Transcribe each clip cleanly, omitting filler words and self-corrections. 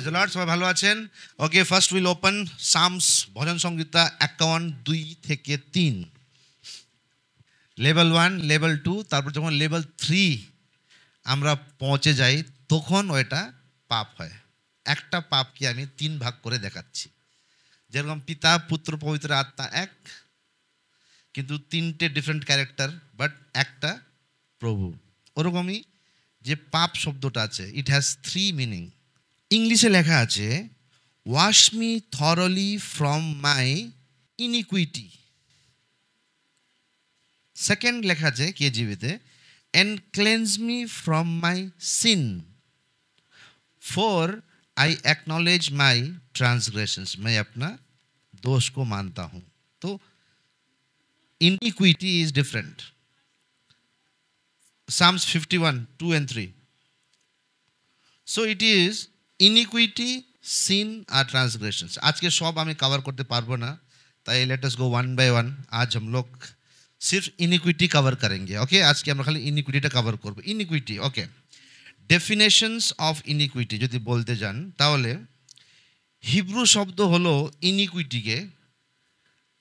Praise the Lord, সবাই ভালো আছেন? Okay, first will open Psalms Bhajan Sangita 51-2-3। Level 1, level 2, তারপর যখন লেভেল 3 আমরা পৌঁছে যাই তখন ওইটা পাপ হয়। একটা পাপকে আমি 3 ভাগ করে দেখাচ্ছি। যেরকম পিতা, পুত্র, পবিত্র আত্মা এক, কিন্তু 3টে ডিফারেন্ট ক্যারেক্টার, বাট একটা প্রভু। ওরকমই যে পাপ শব্দটা আছে, ইট হ্যাজ 3 মিনিং। ইংলিশে লেখা আছে wash me thoroughly from my iniquity. Second লেখা আছে কেজিবিতে and cleanse me from my sin, for I acknowledge my transgressions, मैं अपना दोष को मानता हूं। तो iniquity is different. Psalms 51:2-3। So it is iniquity, sin আর ट्रांसग्रेशंस। आज के सब हमें कवर करते पारबो ना, ताई let us go one by one. आज हम लोग सिर्फ इनिक्विटी कवर करेंगे। ओके, आज के हम खाली इनिक्विटीटा कवर करब। Inequity, okay. ডেফিনেশনস অফ ইনিকুইটি যদি বলতে যান তাহলে হিব্রু শব্দ হলো ইনিকুইটিকে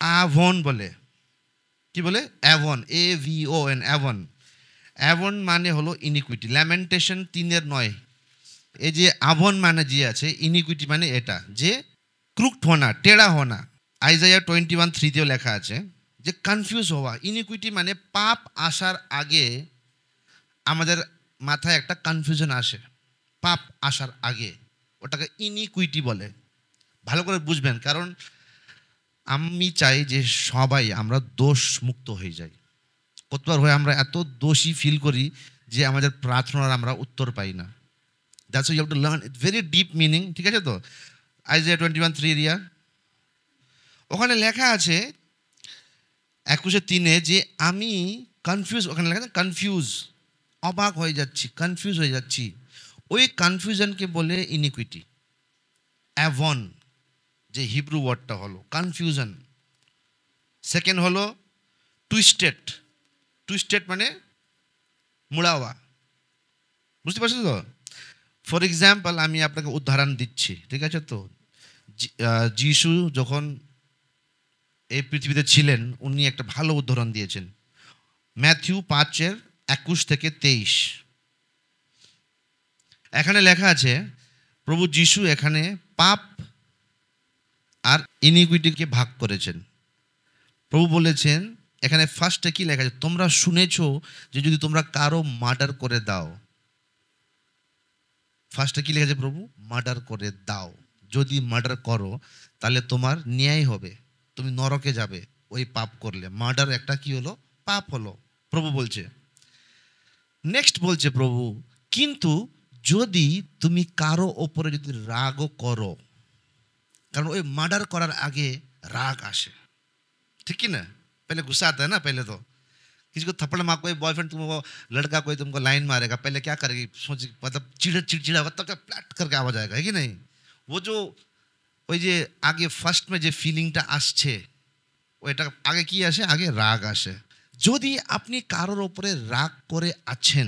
আভন বলে। কি বলে? Avon, AVON, Avon. অ্যাভন মানে হলো ইনিকুইটি। ল্যামেন্টেশন 3:9। এই যে আভন মানে যে আছে, ইনিকুইটি মানে এটা, যে ক্রুকড হোনা, টেढ़ा হোনা। আইজাইয়া 21:3-তেও লেখা আছে যে কনফিউজ হওয়া। ইনিকুইটি মানে পাপ আসার আগে আমাদের মাথায় একটা কনফিউশন আসে। পাপ আসার আগে ওটাকে ইনিকুইটি বলে। ভালো করে বুঝবেন, কারণ আমি চাই যে সবাই আমরা দোষ মুক্ত হয়ে যাই। কতবার হয়ে আমরা এত দোষী ফিল করি যে আমাদের প্রার্থনার আমরা উত্তর পাই না। That's you have to learn it, very deep meaning. ঠিক আছে তো? আইজাইয়া 21:3 রিয়া, ওখানে লেখা আছে 21:3 যে আমি কনফিউজ, ওখানে লেখা আছে কনফিউজ, অবাক হয়ে যাচ্ছি, কনফিউজ হয়ে যাচ্ছি। ওই কনফিউশনকে বলে ইনিকুইটি। অ্যাভন যে হিব্রু ওয়ার্ডটা হলো কনফিউশন। সেকেন্ড হলো টুইস্টেড। টুইস্টেড মানে মুড়াওয়া। বুঝতে পারছেন তো? ফর এক্সাম্পল আমি আপনাকে উদাহরণ দিচ্ছি, ঠিক আছে তো? যিশু যখন এই পৃথিবীতে ছিলেন উনি একটা ভালো উদাহরণ দিয়েছেন। ম্যাথিউ 5:21-23। এখানে লেখা আছে প্রভু যিশু এখানে পাপ আর ইনিকুইটিকে ভাগ করেছেন। প্রভু বলেছেন এখানে ফার্স্টে কি লেখা আছে, তোমরা শুনেছো যে যদি তোমরা কারো মার্ডার করে দাও। ফার্স্টে কি লেখা আছে? প্রভু মার্ডার করে দাও। যদি মার্ডার করো তাহলে তোমার ন্যায় হবে, তুমি নরকে যাবে ওই পাপ করলে। মার্ডার একটা কি হলো? পাপ হলো, প্রভু বলছে। নেক্সট বলছে প্রভু, কিন্তু যদি তুমি কারো ওপরে যদি রাগও করো, কারণ ওই মার্ডার করার আগে রাগ আসে, ठीक है ना? पहले गुस्सा आता है ना। पहले तो किसी को थप्पड़ मार, कोई बॉयफ्रेंड तुमको, लड़का कोई तुमको लाइन मारेगा, पहले क्या करेगी? सोच, मतलब चिड़चिड़ा होगा, तब प्लैट करके आवाज आएगा, है कि नहीं? वो जो ওই যে আগে ফার্স্ট মে যে ফিলিংটা আসছে, ওইটা আগে কি আসে? আগে রাগ আসে। যদি আপনি কারোর ওপরে রাগ করে আছেন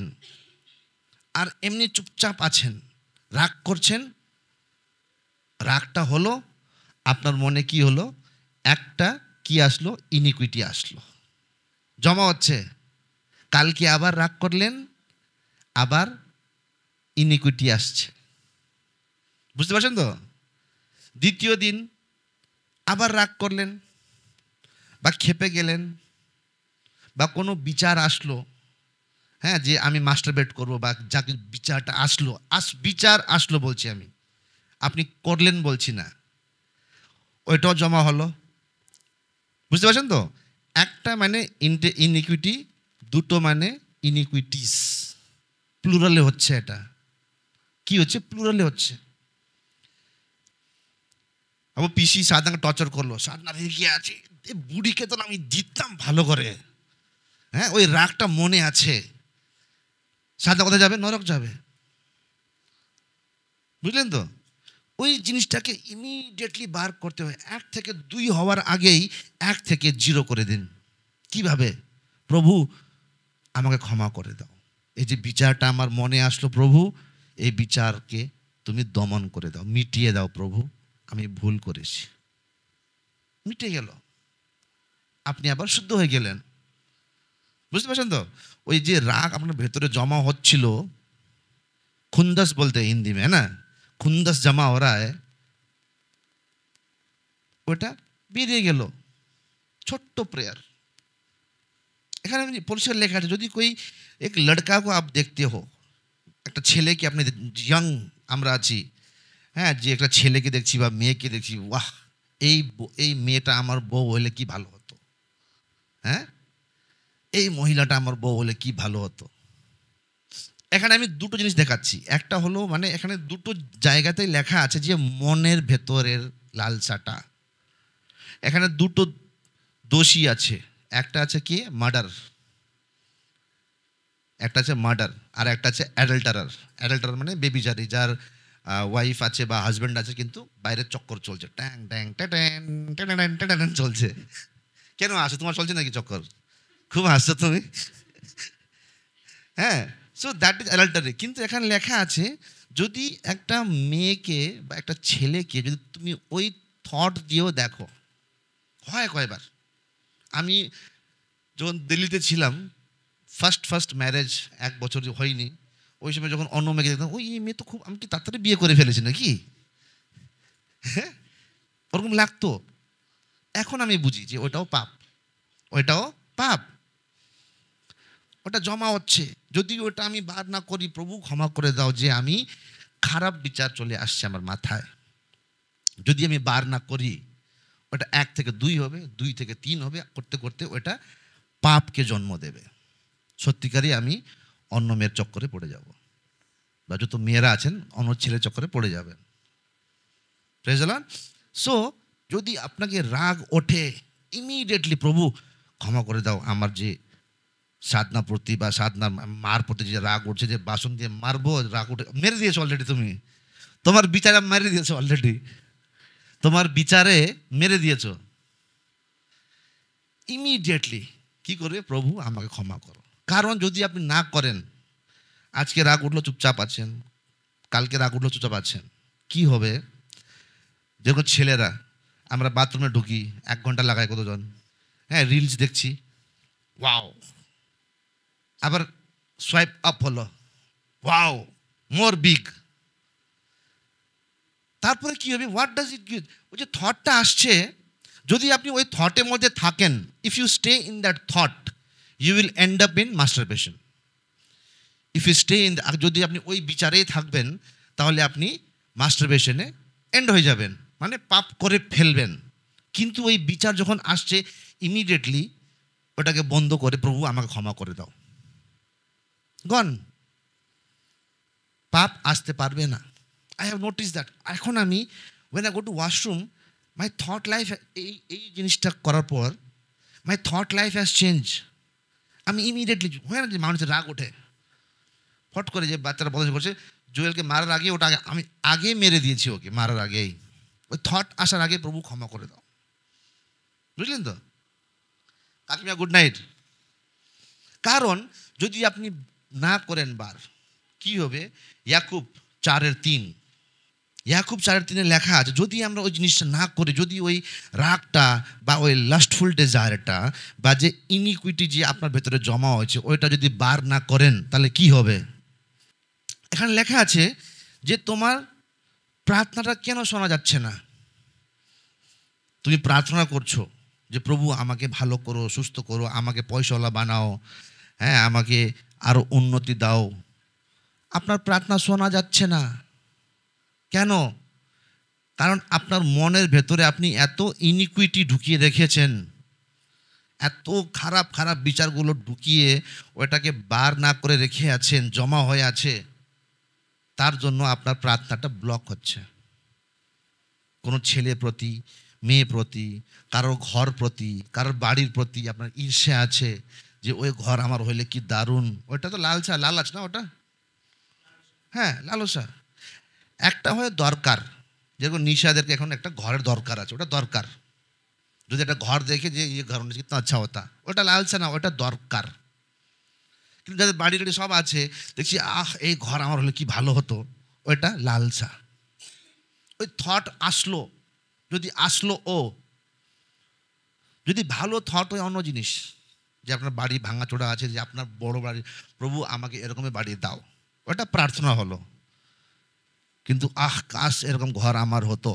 আর এমনি চুপচাপ আছেন, রাগ করছেন, রাগটা হলো আপনার মনে কি হলো? একটা কি আসলো? ইনিকুইটি আসলো, জমা হচ্ছে। কালকে আবার রাগ করলেন, আবার ইনিকুইটি আসছে। বুঝতে পারছেন তো? দ্বিতীয় দিন আবার রাগ করলেন বা খেপে গেলেন বা কোনো বিচার আসলো, হ্যাঁ, যে আমি মাস্টারবেট করবো বা যাকে বিচারটা আসলো, বিচার আসলো বলছি আমি, আপনি করলেন বলছি না, ওইটাও জমা হলো। বুঝতে পারছেন তো? একটা মানে ইনিকুইটি, দুটো মানে ইনিকুইটিস। প্লুরালে হচ্ছে। এটা কি হচ্ছে? প্লুরালে হচ্ছে। अब পিসি সাধনাকে টর্চার করলো, সাধনা রেগে আছে, এই বুড়িকে তো আমি দিতাম ভালো করে, হ্যাঁ, ওই রাগটা মনে আছে। সাধনা কোথায় যাবে? নরক যাবে। বুঝলেন তো? ওই জিনিসটাকে ইমিডিয়েটলি বার করতে হয়। 1 থেকে 2 হওয়ার আগেই 1 থেকে 0 করে দিন। কিভাবে? প্রভু আমাকে ক্ষমা করে দাও, এই যে বিচারটা আমার মনে আসলো, প্রভু এই বিচারকে তুমি দমন করে দাও, মিটিয়ে দাও প্রভু, আমি ভুল করেছি। মিটে গেল, আপনি আবার শুদ্ধ হয়ে গেলেন। বুঝতে পারছেন তো? ওই যে রাগ আপনার ভেতরে জমা হচ্ছিল, খুন্দস বলতে হিন্দি মে, না খুন্দস জমা हो रहा है, ওটা বেরিয়ে গেল। ছোট্ট প্রেয়ার। এখানে পরিষ্কার লেখা আছে, যদি কই এক লড়কা কো আপ দেখতে হো, একটা ছেলেকে আপনি, ইয়াং আমরা আছি, হ্যাঁ, যে একটা ছেলেকে দেখছি বা মেয়েকে দেখছি, ওয়াহ, এই মেয়েটা আমার বউ হলে কি ভালো হতো, হ্যাঁ, এই মহিলাটা আমার বউ হলে কি ভালো হতো। এখানে আমি দুটো জিনিস দেখাচ্ছি। একটা হলো, মানে এখানে দুটো জায়গাতেই লেখা আছে যে মনের ভেতরের লালসাটা। এখানে দুটো দোষী আছে, একটা আছে কি মার্ডার, একটা আছে মার্ডার, আর একটা আছে অ্যাডাল্টারার। অ্যাডাল্টারার মানে বেবিচারি, যার ওয়াইফ আছে বা হাজব্যান্ড আছে, কিন্তু বাইরের চক্কর চলছে, ট্যাং ট্যাং ট্যাটেন ট্যাটেন ট্যাটেন চলছে। কেন আসো, তোমার চলছে নাকি চক্কর? খুব হাসছো তুমি, হ্যাঁ। So that is adultery. কিন্তু এখানে লেখা আছে, যদি একটা মেয়েকে বা একটা ছেলেকে যদি তুমি ওই থট দিয়েও দেখো, হয় কয়বার। আমি যখন দিল্লিতে ছিলাম, ফার্স্ট ম্যারেজ, 1 বছর হয়নি, ওই সময় যখন অন্য মেয়েকে দেখতাম, ওই মেয়ে তো খুব, আমি কি তাড়াতাড়ি বিয়ে করে ফেলেছি নাকি, হ্যাঁ, ওরকম লাগতো। এখন আমি বুঝি যে ওটাও পাপ, ওইটাও পাপ, ওটা জমা হচ্ছে। যদি ওটা আমি বার না করি, প্রভু ক্ষমা করে দাও যে আমি খারাপ বিচার চলে আসছে আমার মাথায়, যদি আমি বার না করি, ওটা 1 থেকে 2 হবে, 2 থেকে 3 হবে, করতে করতে ওটা পাপকে জন্ম দেবে। সত্যিকারই আমি অন্য মেয়ের চক্করে পড়ে যাব, বা যত মেয়েরা আছেন অন্য ছেলের চক্করে পড়ে যাবেন। Praise the Lord. সো যদি আপনাকে রাগ ওঠে, ইমিডিয়েটলি প্রভু ক্ষমা করে দাও, আমার যে সাধনা প্রতি বা সাধনা মার প্রতি যে রাগ উঠছে, যে বাসন দিয়ে মারবো, রাগ উঠে, মেরে দিয়েছো অলরেডি, তুমি তোমার বিচারে মেরে দিয়েছো অলরেডি, তোমার বিচারে মেরে দিয়েছো। ইমিডিয়েটলি কি করবে? প্রভু আমাকে ক্ষমা করো। কারণ যদি আপনি না করেন, আজকে রাগ উঠলো চুপচাপ আছেন, কালকে রাগ উঠলো চুপচাপ আছেন, কি হবে? যেরকম ছেলেরা, আমরা বাথরুমে ঢুকি, 1 ঘন্টা লাগায় কতজন, হ্যাঁ, রিলস দেখছি, ওয়াও, আবার সোয়াইপ আপ হলো, ওয়াও, মোর বিগ। তারপরে কি হবে? What does it give? ওই যে থটটা আসছে, যদি আপনি ওই থটের মধ্যে থাকেন, if you stay in that thought, you will end up in masturbation. If you stay in, যদি আপনি ওই বিচারেই থাকবেন, তাহলে আপনি মাস্টারবেশনে এন্ড হয়ে যাবেন, মানে পাপ করে ফেলবেন। কিন্তু ওই বিচার যখন আসছে, ইমিডিয়েটলি ওটাকে বন্ধ করে, প্রভু আমাকে ক্ষমা করে দাও, গন, পাপ আসতে পারবে না। I have notice that. এখন আমি when I go to washroom, my thought life, এই জিনিসটা করার পর my thought life has change. আমি ইমিডিয়েটলি, হয় না যে মানুষের রাগ ওঠে, ফট করে, যে বাচ্চারা বদমাশি করছে, জুয়েলকে মারার আগে ওটা আমি আগে মেরে দিয়েছি, ওকে মারার আগেই, ওই থট আসার আগে, প্রভু ক্ষমা করে দাও। বুঝলেন তো কাকিমা? Good night. কারণ যদি আপনি না করেন বার, কি হবে? ইয়াকুব 4:3, ইয়াকুব 4:3 লেখা আছে, যদি আমরা ওই জিনিসটা না করি, যদি ওই রাগটা বা ওই লাস্টফুল ডেজায়ারটা বা যে ইনিকুইটি যে আপনার ভেতরে জমা হয়েছে, ওইটা যদি বার না করেন, তাহলে কি হবে? এখানে লেখা আছে যে তোমার প্রার্থনাটা কেন শোনা যাচ্ছে না? তুমি প্রার্থনা করছো যে প্রভু আমাকে ভালো করো, সুস্থ করো, আমাকে পয়সাওয়ালা বানাও, হ্যাঁ, আমাকে আরও উন্নতি দাও, আপনার প্রার্থনা শোনা যাচ্ছে না। কেন? কারণ আপনার মনের ভেতরে আপনি এত ইনিকুইটি ঢুকিয়ে রেখেছেন, এত খারাপ খারাপ বিচারগুলো ঢুকিয়ে ওটাকে বার না করে রেখে আছেন, জমা হয়ে আছে, তার জন্য আপনার প্রার্থনাটা ব্লক হচ্ছে। কোনো ছেলে প্রতি, মেয়ে প্রতি, কারোর ঘর প্রতি, কারোর বাড়ির প্রতি আপনার ঈর্ষা আছে, যে ওই ঘর আমার হইলে কি দারুণ। ওইটা তো লালসা, লালাচ না ওটা, হ্যাঁ, লালসা। একটা হয় দরকার, যেরকম নিশাদেরকে এখন একটা ঘরের দরকার আছে, ওটা দরকার। যদি একটা ঘর দেখে যে ইয়ে ঘর কিতনা আচ্ছা হতা, ওটা লালসা না, ওটা দরকার। কিন্তু যাদের বাড়ি টাড়ি সব আছে, দেখছি, এই ঘর আমার হলে কি ভালো হতো, ওইটা লালসা। ওই থট আসলো, যদি আসলো যদি ভালো থট হয় অন্য জিনিস, যে আপনার বাড়ি ভাঙাচোরা আছে, যে আপনার বড় বাড়ি, প্রভু আমাকে এরকমের বাড়ি দাও, ওটা প্রার্থনা হলো। কিন্তু কাশ এরকম ঘর আমার হতো,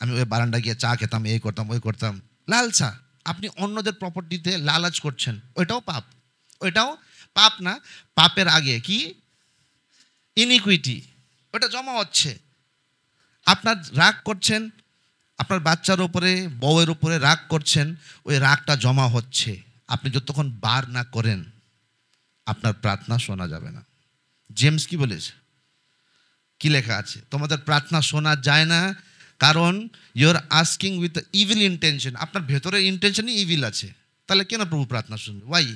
আমি ওই বারান্দায় গিয়ে চা খেতাম, এই করতাম ওই করতাম, লালসা। আপনি অন্যদের প্রপার্টিতে লালাচ করছেন, ওইটাও পাপ। ওইটাও পাপ না, পাপের আগে কি ইনিকুইটি, ওটা জমা হচ্ছে। আপনার রাগ করছেন, আপনার বাচ্চার উপরে, বউয়ের উপরে রাগ করছেন, ওই রাগটা জমা হচ্ছে। আপনি যতক্ষণ বার না করেন আপনার প্রার্থনা শোনা যাবে না। জেমস কি বলেছে, কি লেখা আছে, তোমাদের প্রার্থনা শোনা যায় না কারণ you are asking with evil intention. আপনার ভেতরের ইন্টেনশনই ইভিল আছে, তাহলে কেন প্রভু প্রার্থনা শুনবে? ওয়াই?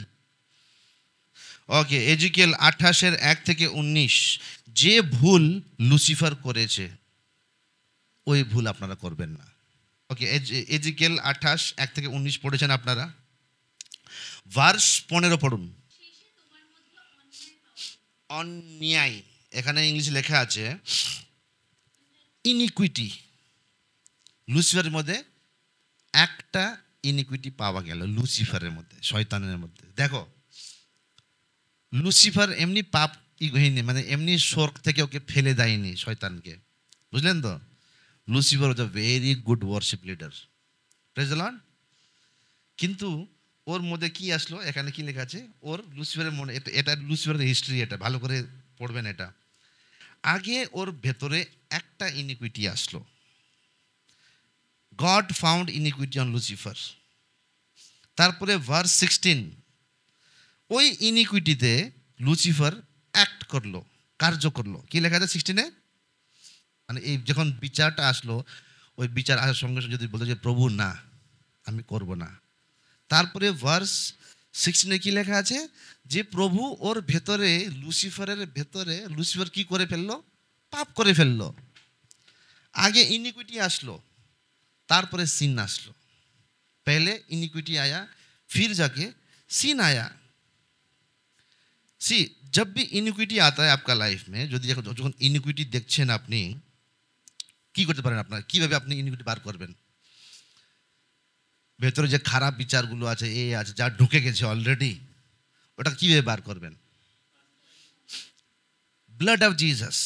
ওকে, এজিকিয়েল 28:1-19, যে ভুল লুসিফার করেছে ওই ভুল আপনারা করবেন না। ওকে, এজিকিয়েল 28:1-19 পড়েছেন আপনারা, ভার্স 15 পড়ুন। অন্যায়, এখানে ইংলিশে লেখা আছে ইনিকুইটি। লুসিফারের মধ্যে একটা ইনিকুইটি পাওয়া গেল, লুসিফারের মধ্যে, শয়তানের মধ্যে। দেখো, লুসিফার এমনি পাপ হয়নি, মানে এমনি স্বর্গ থেকে ওকে ফেলে দেয়নি শয়তানকে, বুঝলেন তো? Lucifer was a very good worship leader, praise the Lord. কিন্তু ওর মধ্যে কি আসলো, এখানে কি লেখা আছে, ওর লুসিফারের মনে, এটা লুসিফারের হিস্ট্রি, এটা ভালো করে পড়বেন। এটা আগে ওর ভেতরে একটা ইনিকুইটি আসলো, গড ফাউন্ড ইনিকুইটি অন লুসিফার। তারপরে ভার্স 16, ওই ইনিকুইটিতে লুসিফার অ্যাক্ট করলো, কার্য করলো। কি লেখা আছে 16-এ? মানে এই যখন বিচারটা আসলো, ওই বিচার আসার সঙ্গে সঙ্গে যদি বলতো যে প্রভু না, আমি করব না। তারপরে ভার্স 16-এ কি লেখা আছে, যে প্রভু ওর ভেতরে, লুসিফারের ভেতরে, লুসিফার কি করে ফেললো, পাপ করে ফেললো। আগে ইনিকুইটি আসলো, तारपरे सीन आसलो। पहले इनिक्विटी आया, फिर जाके सीन आया। सी, जब भी इनिक्विटी आता है आपका लाइफ में, যদি যখন ইনিকুইটি দেখছেন আপনি কি করতে পারেন, আপনারা কিভাবে আপনি ইনিকুইটি বার করবেন? ভেতরে যে খারাপ বিচারগুলো আছে, এই আছে, যা ঢুকে গেছে অলরেডি, ওটা কিভাবে বার করবেন? ব্লাড অফ জিসাস,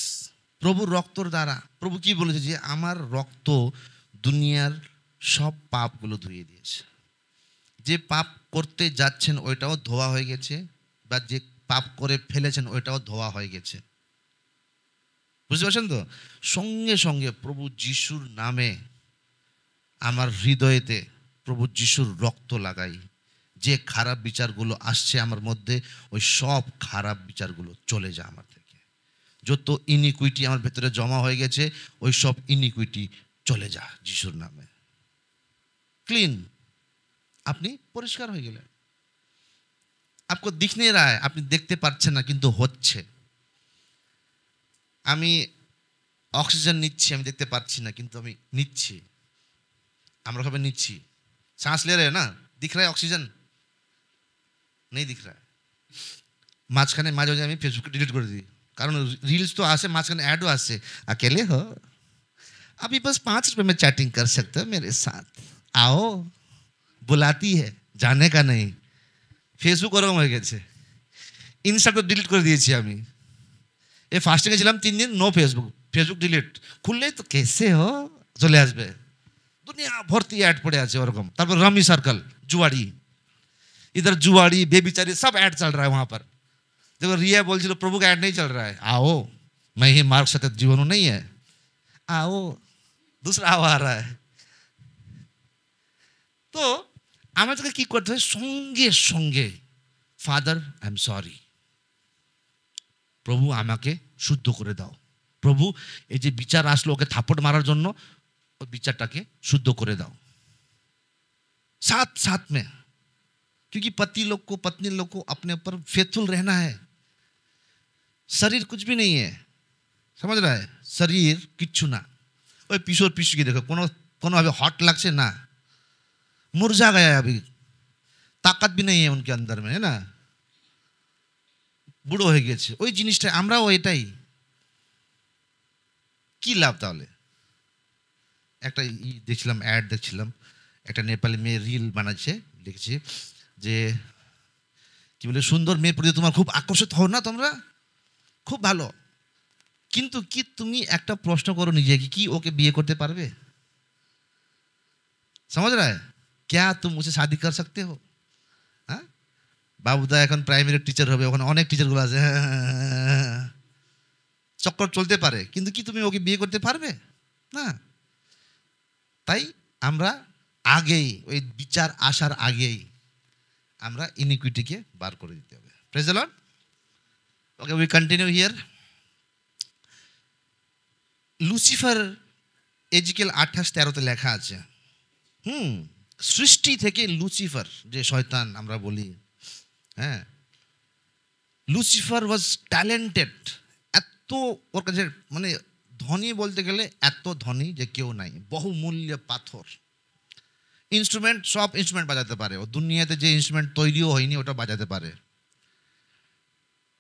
প্রভুর রক্তর দ্বারা। প্রভু কি বলেছে, যে আমার রক্ত দুনিয়ার সব পাপগুলো ধুয়ে দিয়েছে। যে পাপ করতে যাচ্ছেন ওইটাও ধোয়া হয়ে গেছে, বা যে পাপ করে ফেলেছেন ওইটাও ধোয়া হয়ে গেছে। বুঝতে পারছেন তো? সঙ্গে সঙ্গে প্রভু যিশুর নামে আমার হৃদয়েতে প্রভু যিশুর রক্ত লাগাই, যে খারাপ বিচারগুলো আসছে আমার মধ্যে, ওই সব খারাপ বিচারগুলো চলে যায় আমার থেকে। যত ইনিকুইটি আমার ভেতরে জমা হয়ে গেছে, ওই সব ইনিকুইটি চলে যা যিশুর নামে। ক্লিন, আপনি পরিষ্কার হয়ে গেলেন। आपको दिख नहीं रहा है, আপনি দেখতে পাচ্ছেন না, কিন্তু হচ্ছে। আমি অক্সিজেন নিচ্ছি, আমি দেখতে পাচ্ছি না, কিন্তু আমি নিচ্ছি। আমরা সবাই নিচ্ছি, सांस ले रहे हैं ना, दिख रहा है ऑक्सीजन? नहीं दिख रहा है। মাঝখানে মাঝে মাঝে আমি ফেসবুকে ডিলিট করে দিই, কারণ রিলস তো আসে, মাঝখানে অ্যাডও আসে, अकेले हो अभी बस 5 रुपए में चैटिंग कर सकते हो मेरे साथ, आओ, बुलाती है, जाने का नहीं। ফেসবুক ওরকম হয়ে গেছে। ইনস্টা তো ডিলিট করে দিয়েছি আমি। এই ফাস্টিংয়ে ছিলাম 3 দিন, নো ফেসবুক, ফেসবুক ডিলিট। খুললেই তো কেসে হো চলে আসবে, দুনিয়া ভর্তি অ্যাড পড়ে আছে ওরকম। তারপর रमी सर्कल, जुआड़ी, इधर जुआड़ी बेबिचारी सब ऐड चल रहा है वहां पर। देखो रिया बोल प्रभु का ऐड नहीं चल रहा है, आओ, मैं ही मार्ग सत्य जीवन नहीं है, आओ, दूसरा आ रहा है। तो আমাদেরকে কি করতে হয়, সঙ্গে সঙ্গে ফাদার আই এম সরি, প্রভু আমাকে শুদ্ধ করে দাও। প্রভু এই যে বিচার আসলো ওকে থাপড় মারার জন্য, ওই বিচারটাকে শুদ্ধ করে দাও। साथ साथ में, क्योंकि पति लोग को, पत्नी लोग को अपने ऊपर फेथफुल रहना है। शरीर कुछ भी नहीं है, समझ रहा है? शरीर किच्छु ना। ওই পিছর পিছুকে দেখো, কোনোভাবে হট লাগছে না, मुरझा गया है, अभी ताकत भी नहीं है उनके अंदर में, है ना, বুড়ো হয়ে গেছে। ওই জিনিসটা আমরাও এটাই, কি লাভ তাহলে? একটা দেখছিলাম, অ্যাড দেখছিলাম, একটা নেপালি মেয়ে রিল বানাচ্ছে, লিখেছে যে কি বলে, সুন্দর মেয়ের প্রতি তোমার খুব আকর্ষিত হও না তোমরা, খুব ভালো, কিন্তু কি তুমি একটা প্রশ্ন করো নিজেকে, কি ওকে বিয়ে করতে পারবে? समझ रहा है? क्या तुम मुझे शादी कर सकते हो? হ্যাঁ, বাবুদা এখন প্রাইমারি টিচার হবে, ওখানে অনেক টিচারগুলো আছে, চক্কর চলতে পারে, কিন্তু কি তুমি ওকে বিয়ে করতে পারবে না? তাই আমরা আগেই, ওই বিচার আসার আগেই আমরা ইনিকুইটিকে বার করে দিতে হবে। Praise the Lord. Okay, we continue here. Lucifer Ezekiel 28-13 লেখা আছে, সৃষ্টি থেকে লুসিফার যে শয়তান আমরা বলি, হ্যাঁ, লুসিফার ওয়াজ ট্যালেন্টেড, এত ওর কাছে মানে ধনী বলতে গেলে এত ধনী যে কেউ নাই, বহুমূল্য পাথর, ইনস্ট্রুমেন্ট, সব ইনস্ট্রুমেন্ট বাজাতে পারে ও, দুনিয়াতে যে ইনস্ট্রুমেন্ট তৈরিও হয়নি ওটা বাজাতে পারে।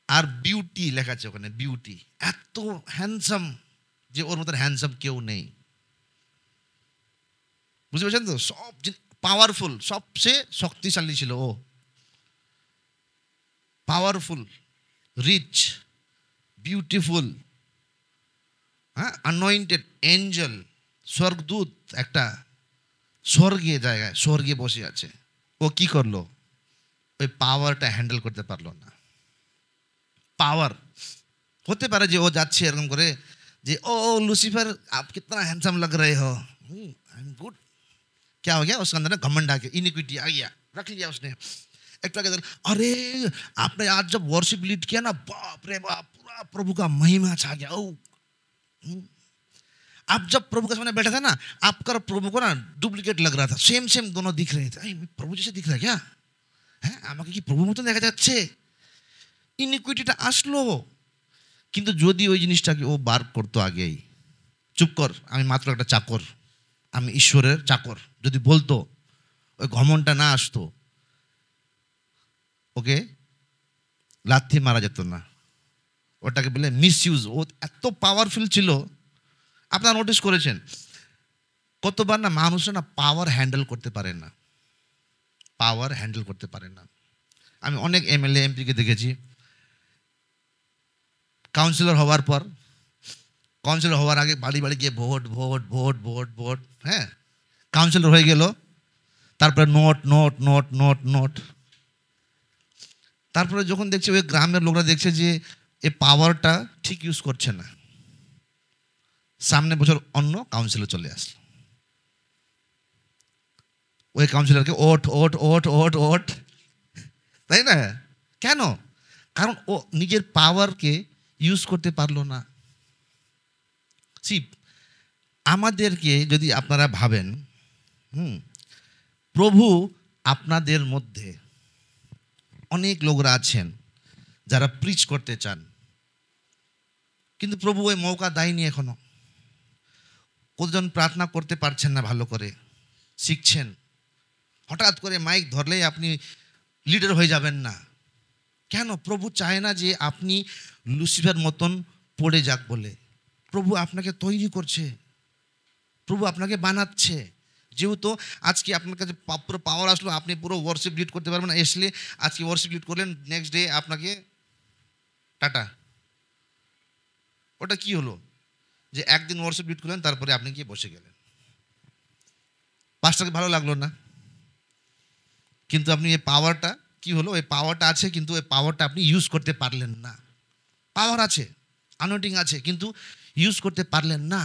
আর বিউটি লেখা আছে ওখানে, বিউটি, এত হ্যান্ডসাম যে ওর মতো হ্যান্ডসাম কেউ নেই। বুঝতে পারছেন তো? সব পাওয়ারফুল, সবচেয়ে শক্তিশালী ছিল ও, পাওয়ারফুল, রিচ, বিউটিফুল, হ্যাঁ, অ্যানয়েন্টেড এঞ্জেল, স্বর্গদূত, একটা স্বর্গীয় জায়গায়, স্বর্গে বসে আছে। ও কি করলো? ওই পাওয়ারটা হ্যান্ডেল করতে পারলো না। পাওয়ার হতে পারে যে ও যাচ্ছে এরকম করে যে, ও लूसीफर आप कितना हैंडसम लग रहे हो, आई एम गुड, क्या हो गया उसके अंदर ना घमंड आ गया, इनिक्विटी आ गया, रख लिया उसने। एक तो कहते, अरे आपने आज जब वर्शिप लीड किया ना, बाप रे बाप, पूरा प्रभु का महिमा छा गया। ओ, आप जब प्रभु के सामने बैठा था ना, आपका और प्रभु को ना डुप्लीकेट लग रहा था, सेम सेम दोनों दिख रहे थे। प्रभु जैसे दिख रहा है क्या? হ্যাঁ, আমাকে কি প্রভুর মতন দেখা যাচ্ছে? ইনিকুইটিটা আসলো, কিন্তু যদি ওই জিনিসটাকে ও বার করতো আগেই, চুপ কর, আমি মাত্র একটা চাকর, আমি ঈশ্বরের চাকর, যদি বলতো, ওই ঘমনটা না আসতো, ওকে লাথি মারা যেত না। ওটাকে বলে মিসইউজ। ও এত পাওয়ারফুল ছিল, আপনারা নোটিস করেছেন কতবার না মানুষরা না পাওয়ার হ্যান্ডেল করতে পারে না, পাওয়ার হ্যান্ডেল করতে পারে না। আমি অনেক এমএলএ এমপিকে দেখেছি, কাউন্সিলর হওয়ার পর, কাউন্সিলর হওয়ার আগে বাড়ি বাড়ি গিয়ে vote vote vote vote vote, হ্যাঁ, কাউন্সিলর হয়ে গেল, তারপরে note note note note note, তারপরে যখন দেখছে ওই গ্রামের লোকরা দেখছে যে এই পাওয়ারটা ঠিক ইউজ করছে না, সামনে বছর অন্য কাউন্সিলর চলে আসলো, ওই কাউন্সিলরকে ওট ওট ওট ওট ওট, তাই না? কেন? কারণ ও নিজের পাওয়ারকে ইউজ করতে পারলো না। আমাদেরকে যদি আপনারা ভাবেন, প্রভু আপনাদের মধ্যে অনেক লোকরা আছেন যারা প্রিচ করতে চান, কিন্তু প্রভু ওই মৌকা দেয়নি এখনো। কতজন প্রার্থনা করতে পারছেন না ভালো করে, শিখছেন, হঠাৎ করে মাইক ধরলেই আপনি লিডার হয়ে যাবেন না। কেন? প্রভু চায় না যে আপনি লুসিফার মতন পড়ে যাক বলে। প্রভু আপনাকে তৈরি করছে, প্রভু আপনাকে বানাচ্ছে। যেহেতু আজকে আপনার কাছে পুরো পাওয়ার আসলো, আপনি পুরো ওয়ার্শিপ লিড করতে পারবেন না, আসলে আজকে ওয়ার্শিপ লিড করলেন, নেক্সট ডে আপনাকে টাটা। ওটা কি হলো যে একদিন ওয়ার্শিপ লিড করলেন, তারপরে আপনি গিয়ে বসে গেলেন, পাঁচটাকে ভালো লাগলো না, কিন্তু আপনি এই পাওয়ারটা কি হলো, ওই পাওয়ারটা আছে কিন্তু ওই পাওয়ারটা আপনি ইউজ করতে পারলেন না। পাওয়ার আছে, আনোয়েন্টিং আছে, কিন্তু ইউজ করতে পারলেন না।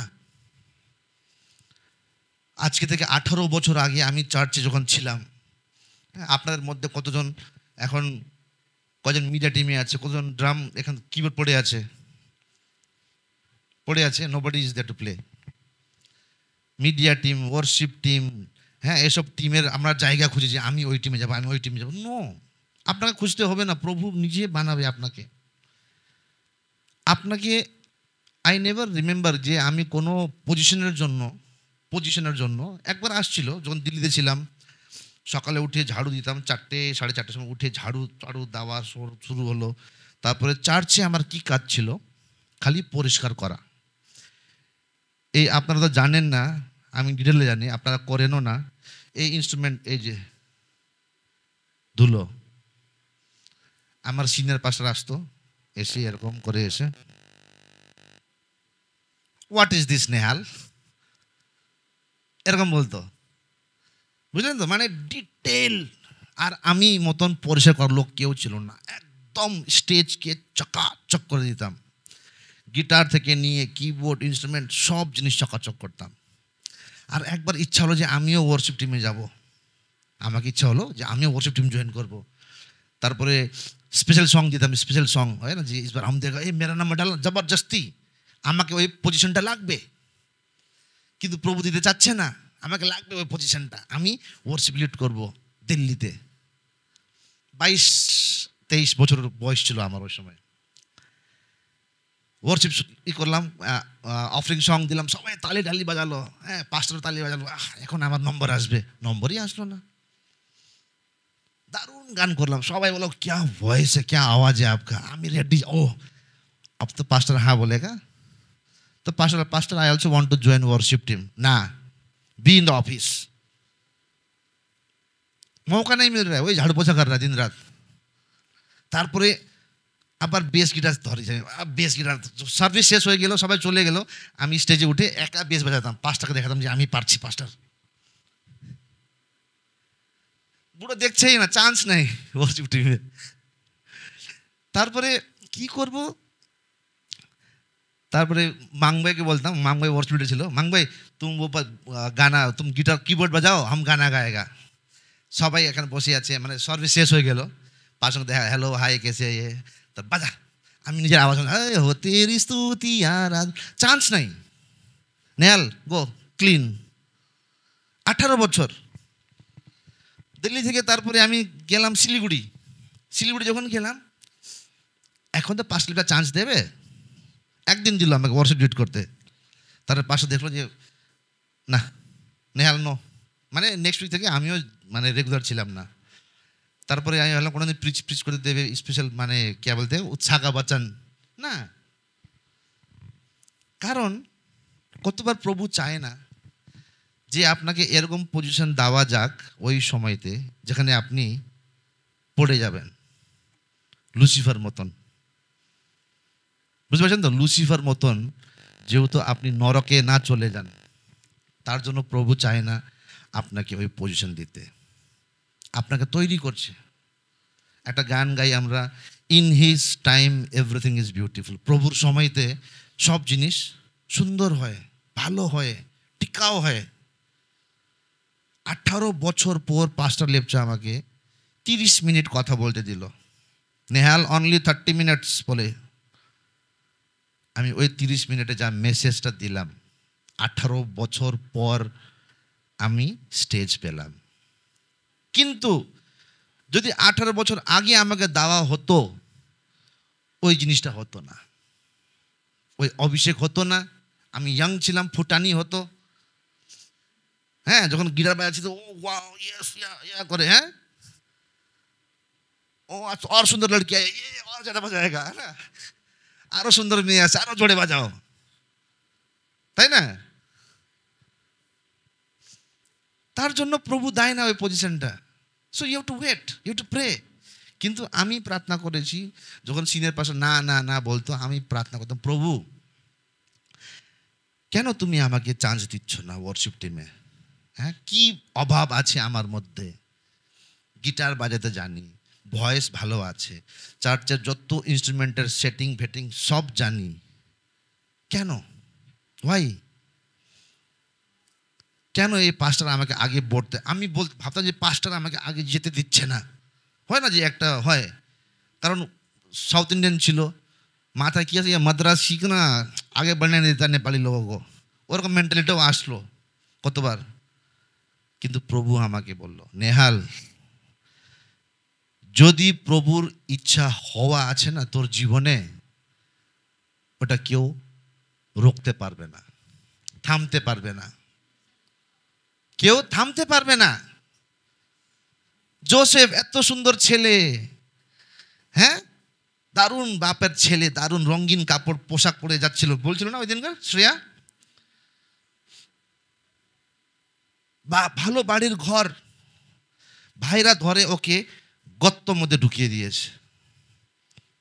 আজকে থেকে 18 বছর আগে আমি চার্চে যখন ছিলাম, আপনাদের মধ্যে কতজন এখন, কজন মিডিয়া টিমে আছে, কতজন ড্রাম এখন কিবোর্ড পড়ে আছে, nobody is there to play. Media team, worship team, হ্যাঁ, এসব টিমের আমরা জায়গা খুঁজি যে আমি ওই টিমে যাবো, আমি ওই টিমে যাবো। নো, আপনাকে খুঁজতে হবে না, প্রভু নিজে বানাবে আপনাকে। আপনাকে আই নেভার রিমেম্বার যে আমি কোনো পজিশনের জন্য একবার আসছিল, যখন দিল্লিতে ছিলাম, সকালে উঠে ঝাড়ু দিতাম, 4টে 4:30 সময় উঠে ঝাড়ু দেওয়া শুরু হলো। তারপরে চার্চে আমার কি কাজ ছিল? খালি পরিষ্কার করা। এই আপনারা তো জানেন না, আমি ডিটেলে জানি, আপনারা করেনও না। এই ইনস্ট্রুমেন্ট, এই যে ধুলো, আমার সিনিয়র পাস্টার আসতো, এসে এরকম করে এসে, হোয়াট ইজ দিস নেহাল, এরকম বলতো, বুঝলেন তো, মানে ডিটেল। আর আমি মতন পরিষ্কার করার লোক কেউ ছিল না, একদম স্টেজকে চকাচক করে দিতাম, গিটার থেকে নিয়ে কিবোর্ড, ইনস্ট্রুমেন্ট, সব জিনিস চকাচক করতাম। আর একবার ইচ্ছা হলো যে আমিও ওয়ার্শিপ টিমে যাব, আমাকে ইচ্ছা হলো যে আমিও ওয়ার্শিপ টিম জয়েন করব। তারপরে স্পেশাল সং দিতাম, স্পেশাল সং হয় না যে ইসবার হাম দেখা, এই মেরা নাম ডাল জবরদস্তি, আমাকে ওই পজিশনটা লাগবে। কিন্তু প্রভু দিতে চাচ্ছে না, আমাকে লাগবে ওই পজিশনটা, আমি ওয়ার্শিপ লিড করব দিল্লিতে। 22-23 বছর বয়স ছিল আমার ওই সময়। ওয়ার্শিপ করলাম, অফরিং সং দিলাম, সবাই তালি টালি বাজালো, হ্যাঁ, পাঁচটার তালি বাজালো। এখন আমার নম্বর আসবে, নম্বরই আসলো না। দারুণ গান করলাম, সবাই বলো ক্যা ভয়েস है, क्या आवाज है आपका। আমি রেডি, ও अब तो पास्टर हाँ बोलेगा, तो pastor I also want to join worship team ना, बी इन द ऑफिस। मौका नहीं मिल रहा है, वही झाड़ू पोछा कर रहा है दिन रात। তারপরে আবার বেস গিটার ধরে যাই, বেস গিটার সার্ভিস শেষ হয়ে গেল, সবাই চলে গেল, আমি স্টেজে উঠে একা বেস বাজাতাম, পাঁচটাকে দেখাতাম যে আমি পারছি পাস্টার। বুড়ো দেখছেই না, চান্স নেই ওয়ার্শিপ টিমে। তারপরে কি করব, তারপরে মাংবাইকে বলতাম, মাংবাই ওয়ার্শিপ লিডার ছিল, মাংবাই তুমি গানা, তুমি গিটার কিবোর্ড বাজাও, হাম গানা গায়েগা। সবাই এখানে বসে আছে, মানে সার্ভিস শেষ হয়ে গেল, পাশে দেখা, হ্যালো হাই কেসে, তা বাজা। আমি নিজের আওয়াজ হতে স্তুতি আর চান্স নাই, নেহাল গো ক্লিন। 18 বছর দিল্লি থেকে তারপরে আমি গেলাম শিলিগুড়ি। শিলিগুড়ি যখন গেলাম, এখন তো 5 লিটার চান্স দেবে, একদিন দিল আমাকে ওয়ার্শিপ লিড করতে। তারপর পাশে দেখলো যে না, নেহাল নো, মানে নেক্সট উইক থেকে আমিও মানে রেগুলার ছিলাম না। তারপরে আমি ভাবলাম কোনোদিন প্রিচ করে দেবে স্পেশাল, মানে কে বলতে উৎসাহ বাচান না। কারণ কতবার প্রভু চায় না যে আপনাকে এরকম পজিশন দেওয়া যাক ওই সময়তে যেখানে আপনি পড়ে যাবেন লুসিফার মতন। বুঝতে পারছেন তো, লুসিফার মতন, যেহেতু আপনি নরকে না চলে যান, তার জন্য প্রভু চায় না আপনাকে ওই পজিশন দিতে, আপনাকে তৈরি করছে। একটা গান গাই আমরা, in his time everything is beautiful. প্রভুর সময়তে সব জিনিস সুন্দর হয়, ভালো হয়, টিকাও হয়। 18 বছর পর পাস্টার লেপচা আমাকে 30 মিনিট কথা বলতে দিল, নেহাল অনলি 30 মিনিটস বলে। আমি ওই 30 মিনিটে যা মেসেজটা দিলাম, 18 বছর পর আমি স্টেজ পেলাম। কিন্তু যদি 18 বছর আগে আমাকে দেওয়া হতো, ওই জিনিসটা হতো না, ওই অভিষেক হতো না, আমি ইয়াং ছিলাম, ফুটানি হতো। হ্যাঁ, যখন গিটার বাজাচ্ছি তো ও ওয়াও ইয়েস ইয়া করে, হ্যাঁ ও আচ্ছা, আর সুন্দর লড়কি আর ज़्यादा বাজায়েগা, না আরো সুন্দর মেয়ে আছে, আরো জোরে বাজাও, তাই না? তার জন্য প্রভু দেয় না ওই পজিশনটা। So you have to wait, you have to pray. কিন্তু আমি প্রার্থনা করেছি, যখন সিনিয়র পাশে না না না বলতো, আমি প্রার্থনা করতাম, প্রভু কেন তুমি আমাকে চান্স দিচ্ছ না ওয়ার্শিপ টিমে? হ্যাঁ, কি অভাব আছে আমার মধ্যে? গিটার বাজাতে জানি, ভয়েস ভালো আছে, চার্চের যত ইনস্ট্রুমেন্টের সেটিং ফেটিং সব জানি, কেন? ওয়াই? কেন এই পাস্টার আমাকে আগে বলতে, আমি ভাবতাম যে পাস্টার আমাকে আগে যেতে দিচ্ছে না। হয় না যে একটা হয়, কারণ সাউথ ইন্ডিয়ান ছিল, মাথায় কী আছে, মাদ্রাস শিখ না আগে বাড়নে দিতা নেপালি লোকও, ওরকম মেন্টালিটিও আসলো কতবার। কিন্তু প্রভু আমাকে বলল, নেহাল যদি প্রভুর ইচ্ছা হওয়া আছে না তোর জীবনে, ওটা কেউ রোকতে পারবে না, থামতে পারবে না, কেউ থামতে পারবে না। জোসেফ এত সুন্দর ছেলে, হ্যাঁ, দারুণ বাপের ছেলে, দারুণ রঙিন কাপড় পোশাক পরে যাচ্ছিল, বলছিল না ওই দিনকার শ্রেয়া, বা ভালো বাড়ির ঘর, ভাইরা ধরে ওকে গর্তর মধ্যে ঢুকিয়ে দিয়েছে।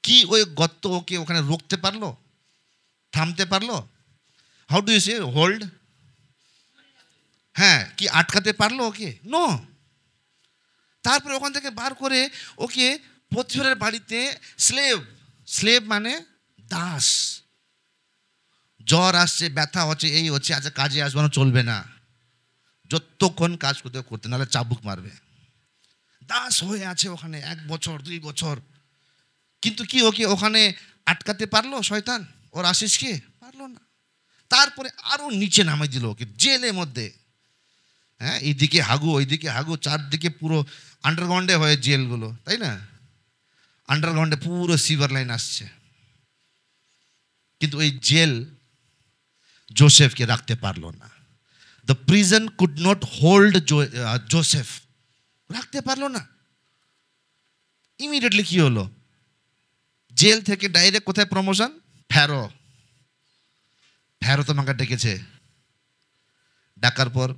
কি ওই গর্ত ওকে ওখানে রুখতে পারলো, থামতে পারলো? How do you say hold? হ্যাঁ, কি আটকাতে পারলো ওকে? নো। তারপরে ওখান থেকে বার করে ওকে পথিফেরের বাড়িতে স্লেভ, স্লেভ মানে দাস। জ্বর আসছে, ব্যথা হচ্ছে, এই হচ্ছে, আচ্ছা কাজে আসবানো চলবে না, যতক্ষণ কাজ করতে করতে, নাহলে চাবুক মারবে। দাস হয়ে আছে ওখানে 1 বছর 2 বছর। কিন্তু কি ওকে ওখানে আটকাতে পারলো শয়তান ওর আশিসকে? পারলো না। তারপরে আরো নিচে নামাই দিল ওকে জেলের মধ্যে। হ্যাঁ, এইদিকে হাগু ওইদিকে হাগু, চারদিকে পুরো আন্ডারগ্রাউন্ডে হয়ে জেলগুলো, তাই না? আন্ডারগ্রাউন্ডে পুরো সিভার লাইন আসছে। কিন্তু ওই জেল জোসেফকে রাখতে পারলো না। The prison could not hold Joseph, রাখতে পারলো না। ইমিডিয়েটলি কি হলো? জেল থেকে ডাইরেক্ট কোথায় প্রমোশন? ফ্যারো। ফ্যারো তোমাকে ডেকেছে। ডাকার পর